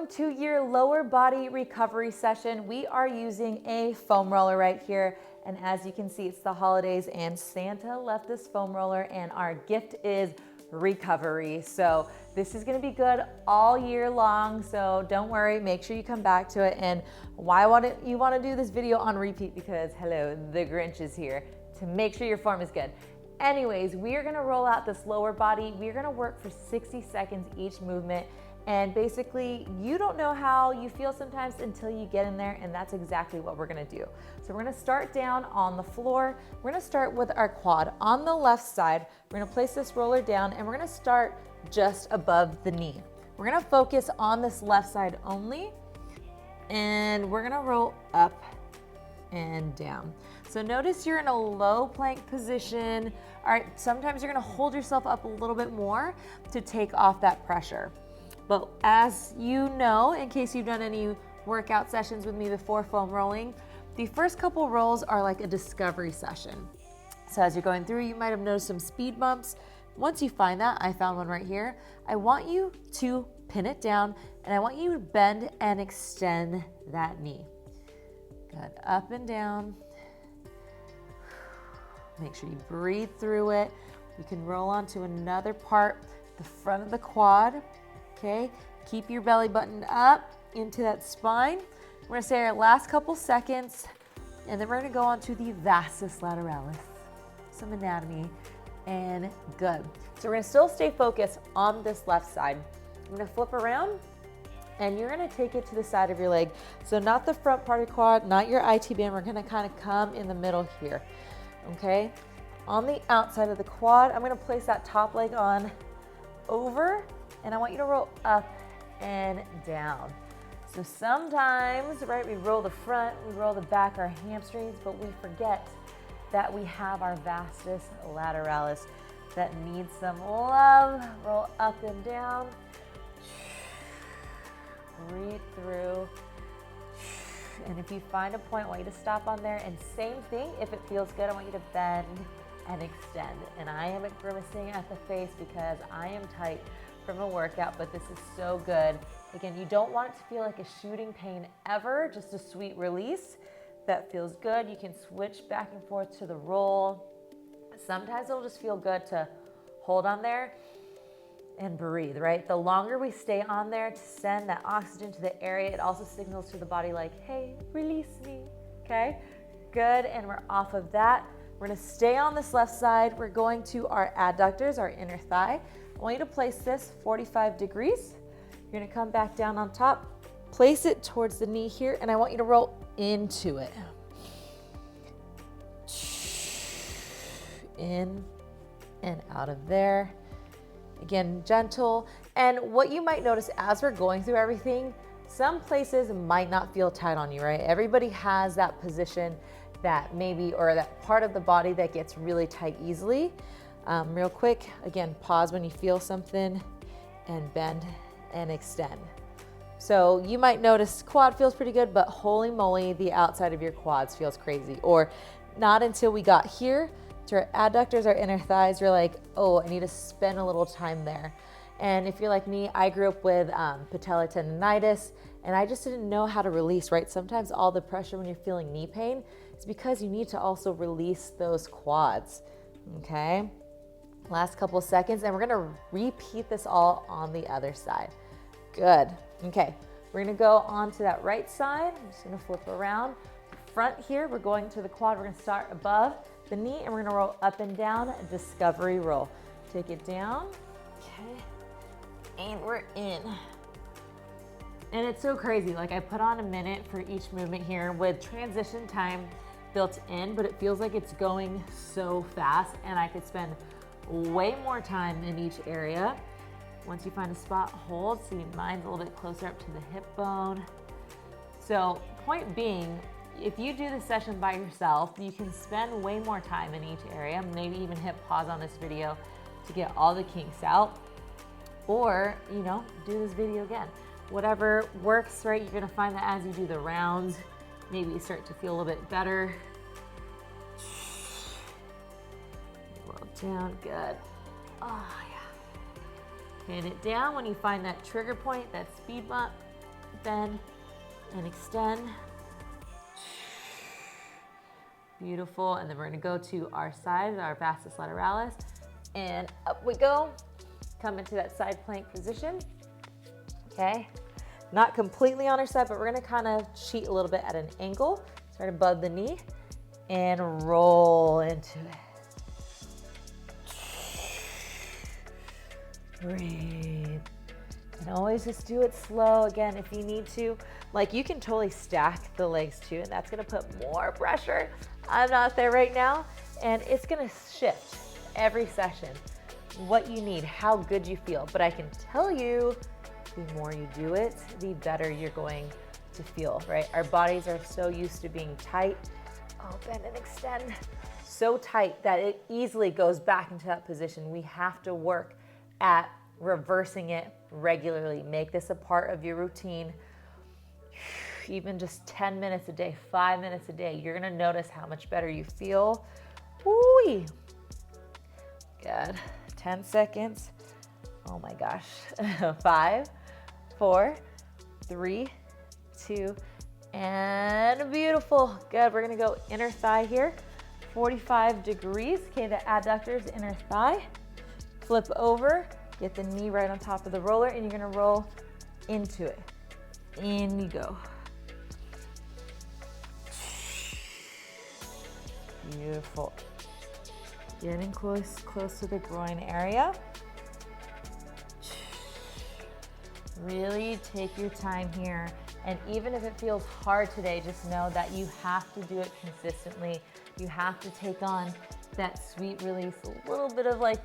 Welcome to your lower body recovery session. We are using a foam roller right here. And as you can see, it's the holidays and Santa left this foam roller and our gift is recovery. So this is gonna be good all year long. So don't worry, make sure you come back to it. And why you wanna do this video on repeat? Because hello, the Grinch is here to make sure your form is good. Anyways, we are gonna roll out this lower body. We're gonna work for 60 seconds each movement. And basically, you don't know how you feel sometimes until you get in there, and that's exactly what we're gonna do. So we're gonna start down on the floor. We're gonna start with our quad. On the left side, we're gonna place this roller down, and we're gonna start just above the knee. We're gonna focus on this left side only, and we're gonna roll up and down. So notice you're in a low plank position. All right, sometimes you're gonna hold yourself up a little bit more to take off that pressure. But as you know, in case you've done any workout sessions with me before foam rolling, the first couple rolls are like a discovery session. So as you're going through, you might have noticed some speed bumps. Once you find that, I found one right here, I want you to pin it down and I want you to bend and extend that knee. Good, up and down. Make sure you breathe through it. You can roll on to another part, the front of the quad. Okay, keep your belly button up into that spine. We're gonna stay our last couple seconds, and then we're gonna go on to the vastus lateralis, some anatomy, and good. So we're gonna still stay focused on this left side. I'm gonna flip around, and you're gonna take it to the side of your leg. So not the front part of your quad, not your IT band, we're gonna kind of come in the middle here, okay? On the outside of the quad, I'm gonna place that top leg on over, and I want you to roll up and down. So sometimes, right, we roll the front, we roll the back, our hamstrings, but we forget that we have our vastus lateralis that needs some love. Roll up and down. Breathe through. And if you find a point, I want you to stop on there. And same thing, if it feels good, I want you to bend and extend. And I am grimacing at the face because I am tight from a workout, but this is so good. Again, you don't want it to feel like a shooting pain ever, just a sweet release that feels good. You can switch back and forth to the roll. Sometimes it'll just feel good to hold on there and breathe, right? The longer we stay on there to send that oxygen to the area, it also signals to the body like, hey, release me, okay? Good, and we're off of that. We're gonna stay on this left side. We're going to our adductors, our inner thigh. I want you to place this 45 degrees. You're gonna come back down on top, place it towards the knee here, and I want you to roll into it. In and out of there. Again, gentle. And what you might notice as we're going through everything, some places might not feel tight on you, right? Everybody has that position that maybe, or that part of the body that gets really tight easily. Real quick, again, pause when you feel something and bend and extend. So you might notice quad feels pretty good, but holy moly, the outside of your quads feels crazy. Or not until we got here to our adductors, our inner thighs, you're like, oh, I need to spend a little time there. And if you're like me, I grew up with patellar tendonitis, and I just didn't know how to release, right? Sometimes all the pressure when you're feeling knee pain is because you need to also release those quads, okay? Last couple of seconds, and we're gonna repeat this all on the other side. Good, okay. We're gonna go on to that right side. I'm just gonna flip around. Front here, we're going to the quad. We're gonna start above the knee, and we're gonna roll up and down, discovery roll. Take it down, okay, and we're in. And it's so crazy, like I put on a minute for each movement here with transition time built in, but it feels like it's going so fast, and I could spend way more time in each area. Once you find a spot, hold. See, mine's a little bit closer up to the hip bone. So point being, if you do this session by yourself, you can spend way more time in each area, maybe even hit pause on this video to get all the kinks out, or, you know, do this video again. Whatever works, right? You're gonna find that as you do the rounds, maybe you start to feel a little bit better. Roll down, good. Oh yeah. Pin it down when you find that trigger point, that speed bump. bend and extend. Beautiful, and then we're gonna go to our side, our vastus lateralis, and up we go. Come into that side plank position, okay? Not completely on our side, but we're gonna kind of cheat a little bit at an angle. Start above the knee and roll into it. Breathe. And always just do it slow. Again, if you need to, like you can totally stack the legs too, and that's gonna put more pressure. I'm not there right now, and it's gonna shift every session, what you need, how good you feel. But I can tell you, the more you do it, the better you're going to feel, right? Our bodies are so used to being tight. Oh, bend and extend. So tight that it easily goes back into that position. We have to work at reversing it regularly. Make this a part of your routine. Even just 10 minutes a day, 5 minutes a day, you're gonna notice how much better you feel. Woo-wee. Good. 10 seconds. Oh my gosh. 5, 4, 3, 2, and beautiful. Good. We're gonna go inner thigh here. 45 degrees. Okay, the adductors, inner thigh. Flip over. Get the knee right on top of the roller, and you're gonna roll into it. In you go. Beautiful. Getting close to the groin area. Really take your time here. And even if it feels hard today, just know that you have to do it consistently. You have to take on that sweet release, a little bit of like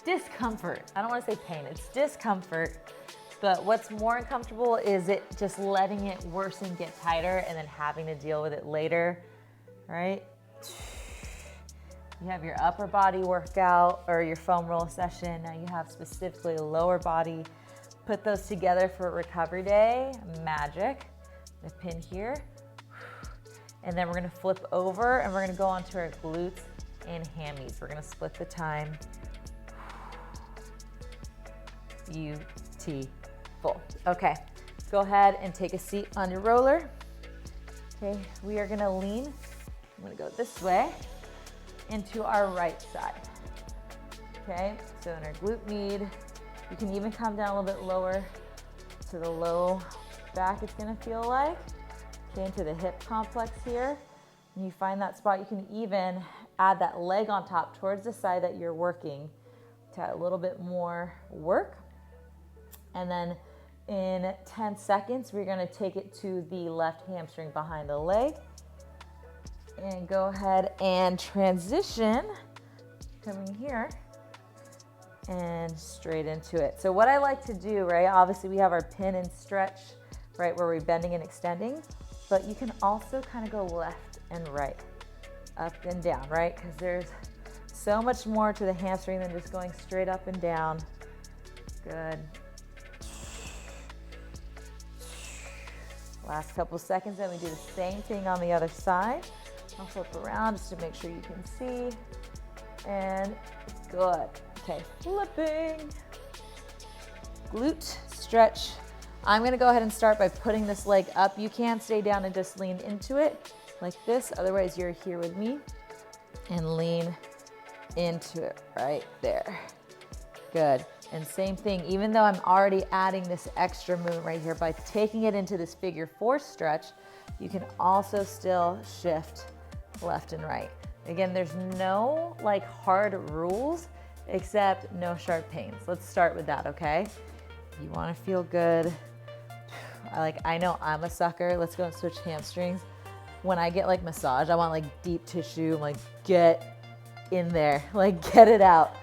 discomfort. I don't want to say pain, it's discomfort. But what's more uncomfortable is it just letting it worsen, get tighter, and then having to deal with it later, right? You have your upper body workout or your foam roll session. Now you have specifically a lower body. Put those together for a recovery day. Magic. The pin here. And then we're gonna flip over and we're gonna go onto our glutes and hammies. We're gonna split the time. Beautiful. Okay, go ahead and take a seat on your roller. Okay, we are gonna lean. I'm gonna go this way into our right side. Okay, so in our glute med, you can even come down a little bit lower to the low back, it's gonna feel like. Okay, into the hip complex here. And you find that spot, you can even add that leg on top towards the side that you're working to add a little bit more work. And then in 10 seconds, we're gonna take it to the left hamstring behind the leg. And go ahead and transition, coming here and straight into it. So what I like to do, right, obviously we have our pin and stretch, right, where we're bending and extending, but you can also kind of go left and right, up and down, right? Because there's so much more to the hamstring than just going straight up and down. Good. Last couple seconds, then we do the same thing on the other side. I'll flip around just to make sure you can see. And good. Okay, flipping. Glute stretch. I'm gonna go ahead and start by putting this leg up. You can stay down and just lean into it like this. Otherwise, you're here with me. And lean into it right there. Good. And same thing, even though I'm already adding this extra movement right here, by taking it into this figure 4 stretch, you can also still shift left and right. Again, there's no like hard rules except no sharp pains. Let's start with that, okay? You wanna feel good. I know I'm a sucker. Let's go and switch hamstrings. When I get like massage, I want like deep tissue, like get in there, like get it out.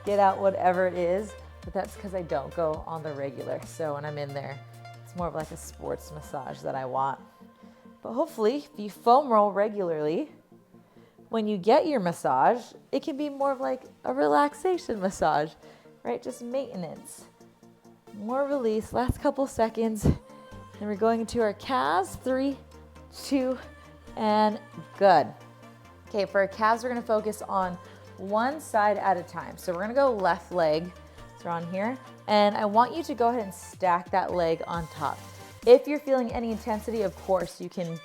Get out whatever it is, but that's because I don't go on the regular. So when I'm in there, it's more of like a sports massage that I want. But hopefully, if you foam roll regularly, when you get your massage, it can be more of like a relaxation massage, right? Just maintenance. More release, last couple seconds. And we're going into our calves. 3, 2, and good. Okay, for our calves, we're gonna focus on one side at a time. So we're gonna go left leg, so we're on here. And I want you to go ahead and stack that leg on top. If you're feeling any intensity, of course, you can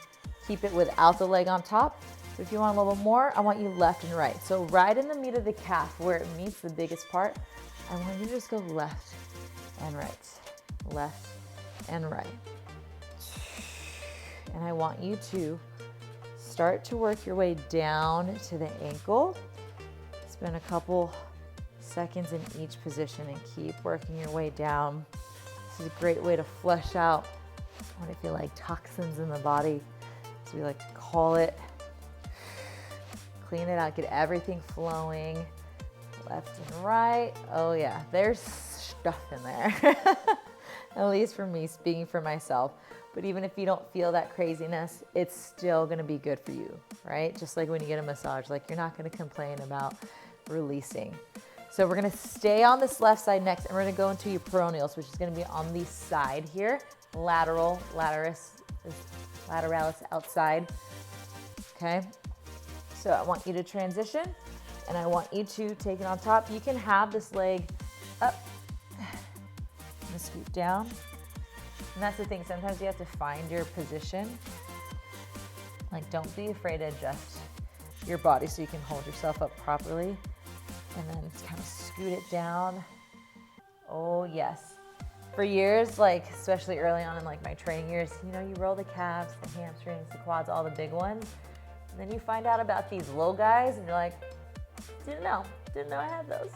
keep it without the leg on top. But if you want a little bit more, I want you left and right. So right in the meat of the calf where it meets the biggest part, I want you to just go left and right, left and right. And I want you to start to work your way down to the ankle. Spend a couple seconds in each position and keep working your way down. This is a great way to flush out what I feel like toxins in the body, as we like to call it. Clean it out, get everything flowing. Left and right. Oh yeah, there's stuff in there. At least for me, speaking for myself. But even if you don't feel that craziness, it's still gonna be good for you, right? Just like when you get a massage, like you're not gonna complain about releasing. So we're gonna stay on this left side next, and we're gonna go into your peroneals, which is gonna be on the side here. Lateralis outside, okay? So I want you to transition, and I want you to take it on top. You can have this leg up and scoot down. And that's the thing, sometimes you have to find your position. Like, don't be afraid to adjust your body so you can hold yourself up properly. And then kind of scoot it down. Oh yes. For years, like especially early on in like my training years, you know, you roll the calves, the hamstrings, the quads, all the big ones. And then you find out about these little guys and you're like, didn't know I had those.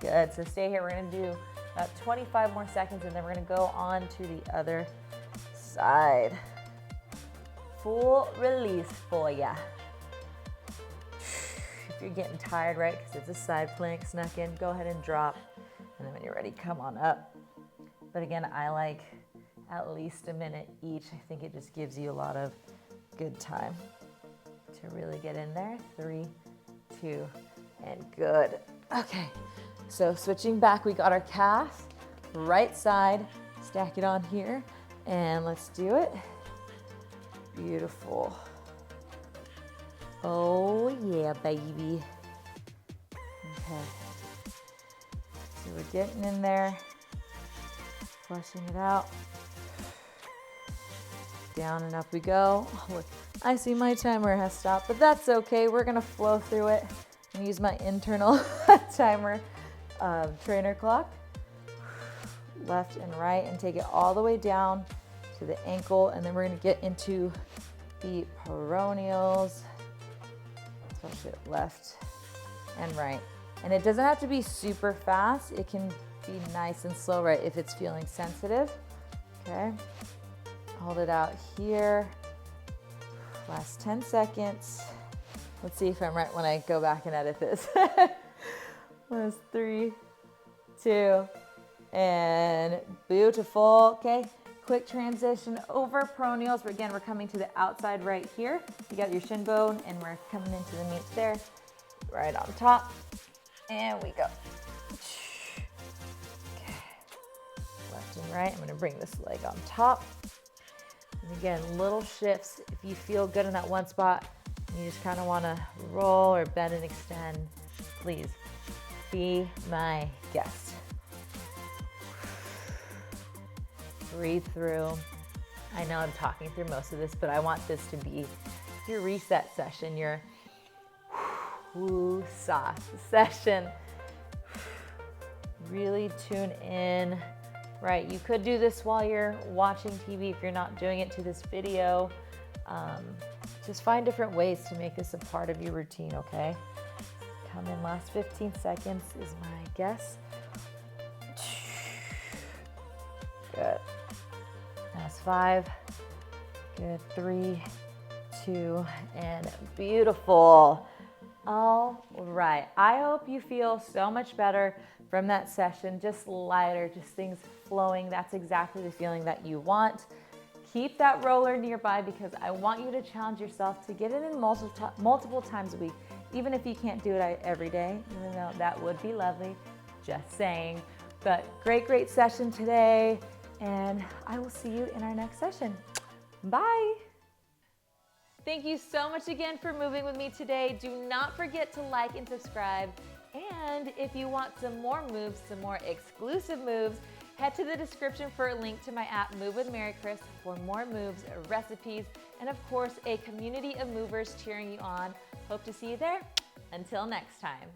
Good, so stay here. We're gonna do about 25 more seconds, and then we're gonna go on to the other side. Full release for ya. If you're getting tired, right, because it's a side plank snuck in, go ahead and drop. And then when you're ready, come on up. But again, I like at least a minute each. I think it just gives you a lot of good time to really get in there. 3, 2, and good. Okay, so switching back, we got our calf, right side, stack it on here, and let's do it. Beautiful. Oh yeah, baby. Okay. So we're getting in there, flushing it out. Down and up we go. Look, I see my timer has stopped, but that's okay. We're gonna flow through it and use my internal timer trainer clock. Left and right, and take it all the way down to the ankle, and then we're gonna get into the peroneals. Push it left and right. And it doesn't have to be super fast. It can be nice and slow, right, if it's feeling sensitive. Okay. Hold it out here. Last 10 seconds. Let's see if I'm right when I go back and edit this. Last 3, 2, and beautiful. Okay. Quick transition over peroneals. Again, we're coming to the outside right here. You got your shin bone, and we're coming into the meat there, right on top. And we go. Okay. Left and right. I'm gonna bring this leg on top. And again, little shifts. If you feel good in that one spot, and you just kind of wanna roll or bend and extend, please be my guest. Breathe through. I know I'm talking through most of this, but I want this to be your reset session, your woo-saw session. Really tune in. Right, you could do this while you're watching TV if you're not doing it to this video. Just find different ways to make this a part of your routine, okay? Come in, last 15 seconds is my guess. Good. That's 5. Good. 3, 2, and beautiful. All right. I hope you feel so much better from that session. Just lighter, just things flowing. That's exactly the feeling that you want. Keep that roller nearby because I want you to challenge yourself to get it in multiple times a week, even if you can't do it every day, even though that would be lovely. Just saying. But great session today. And I will see you in our next session. Bye. Thank you so much again for moving with me today. Do not forget to like and subscribe. And if you want some more moves, some more exclusive moves, Head to the description for a link to my app Move with Maricris for more moves, recipes, and of course, a community of movers cheering you on. Hope to see you there. Until next time.